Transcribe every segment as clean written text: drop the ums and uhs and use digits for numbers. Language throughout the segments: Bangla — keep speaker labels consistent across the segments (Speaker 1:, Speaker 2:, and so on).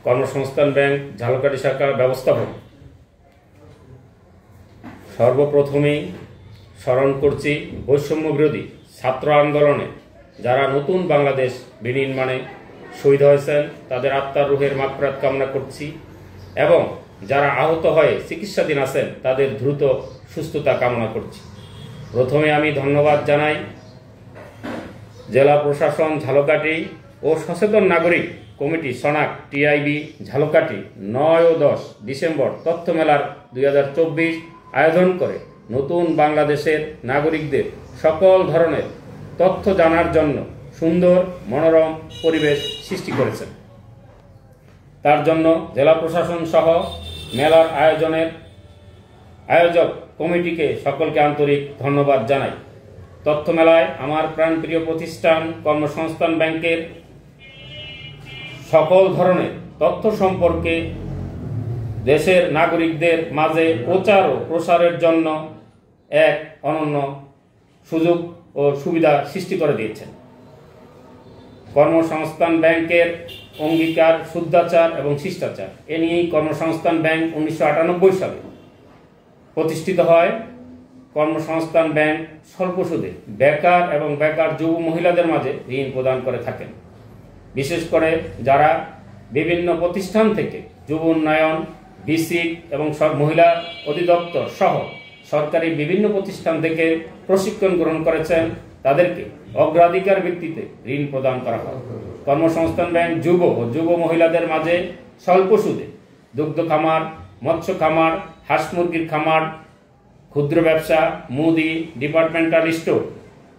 Speaker 1: কর্মসংস্থান ব্যাংক ঝালকাঠি শাখা ব্যবস্থাপক। সর্বপ্রথমেই স্মরণ করছি বৈষম্য বিরোধী ছাত্র আন্দোলনে যারা নতুন বাংলাদেশ বিনির্মাণে শহীদ হয়েছেন তাদের আত্মার রুহের মাগফিরাত কামনা করছি এবং যারা আহত হয়ে চিকিৎসাধীন আছেন তাদের দ্রুত সুস্থতা কামনা করছি। প্রথমে আমি ধন্যবাদ জানাই জেলা প্রশাসন ঝালকাঠি ও সচেতন নাগরিক কমিটি সনাক টিআইবি ঝালকাঠি 9 ও 10 ডিসেম্বর তথ্য মেলার 2024 আয়োজন করে নতুন বাংলাদেশের নাগরিকদের সকল ধরনের তথ্য জানার জন্য সুন্দর মনোরম পরিবেশ সৃষ্টি করেছেন। তার জন্য জেলা প্রশাসন সহ মেলার আয়োজক কমিটিকে সকলকে আন্তরিক ধন্যবাদ জানাই। তথ্য মেলায় আমার প্রাণপ্রিয় প্রতিষ্ঠান কর্মসংস্থান ব্যাংকের সকল ধরনের তথ্য সম্পর্কে দেশের নাগরিকদের মাঝে প্রচার ও প্রসারের জন্য এক অনন্য সুযোগ ও সুবিধা সৃষ্টি করে দিয়েছেন। কর্মসংস্থান ব্যাংকের অঙ্গীকার শুদ্ধাচার এবং শিষ্টাচার এ নিয়েই কর্মসংস্থান ব্যাংক 1998 সালে প্রতিষ্ঠিত হয়। কর্মসংস্থান ব্যাংক স্বল্প সুদে বেকার এবং বেকার যুব মহিলাদের মাঝে ঋণ প্রদান করে থাকেন। বিশেষ করে যারা বিভিন্ন প্রতিষ্ঠান থেকে যুব উন্নয়ন, বিসিক এবং মহিলা অধিদপ্তর সহ সরকারি বিভিন্ন প্রতিষ্ঠান থেকে প্রশিক্ষণ গ্রহণ করেছেন তাদেরকে অগ্রাধিকার ভিত্তিতে ঋণ প্রদান করা হয়। কর্মসংস্থান ব্যাংক যুব ও যুব মহিলাদের মাঝে স্বল্প সুদে দুগ্ধ খামার, মৎস্য খামার, হাঁস মুরগির খামার, ক্ষুদ্র ব্যবসা, মুদি, ডিপার্টমেন্টাল স্টোর,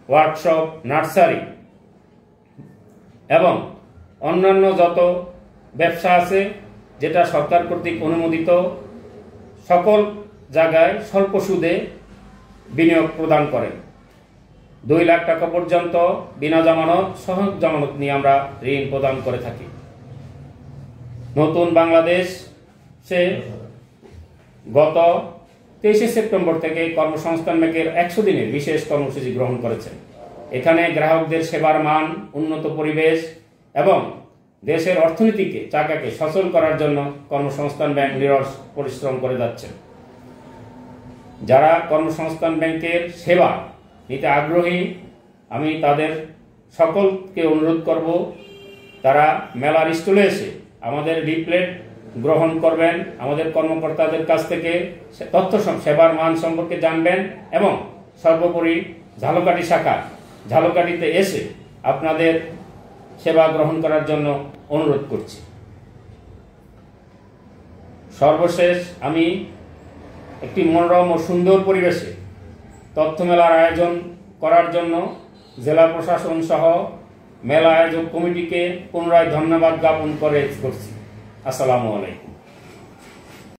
Speaker 1: ওয়ার্কশপ, নার্সারি এবং অন্যান্য যত ব্যবসা আছে যেটা সরকার কর্তৃক অনুমোদিত সকল জায়গায় স্বল্প সুদে বিনিয়োগ প্রদান করেন। 2 লাখ টাকা পর্যন্ত বিনা জামানত সহজ জামানত নিয়ে আমরা ঋণ প্রদান করে থাকি। নতুন বাংলাদেশ সে গত 23 সেপ্টেম্বর থেকে কর্মসংস্থান ব্যাংকের 100 দিনের বিশেষ কর্মসূচি গ্রহণ করেছেন। এখানে গ্রাহকদের সেবার মান, উন্নত পরিবেশ এবং দেশের অর্থনীতিকে চাকাকে সচল করার জন্য কর্মসংস্থান ব্যাংক নিরস পরিশ্রম করে যাচ্ছে। যারা কর্মসংস্থান ব্যাংকের সেবা নিতে আগ্রহী আমি তাদের সকলকে অনুরোধ করব তারা মেলার স্টলে এসে আমাদের লিফলেট গ্রহণ করবেন, আমাদের কর্মকর্তাদের কাছ থেকে তথ্য সেবার মান সম্পর্কে জানবেন এবং সর্বোপরি ঝালকাঠি শাখা ঝালকাঠিতে এসে আপনাদের সেবা গ্রহণ করার জন্য অনুরোধ করছি। সর্বশেষ আমি একটি মনোরম ও সুন্দর পরিবেশে তথ্য মেলার আয়োজন করার জন্য জেলা প্রশাসন সহ মেলা আয়োজক কমিটিকে পুনরায় ধন্যবাদ জ্ঞাপন করছি। আসসালামু আলাইকুম।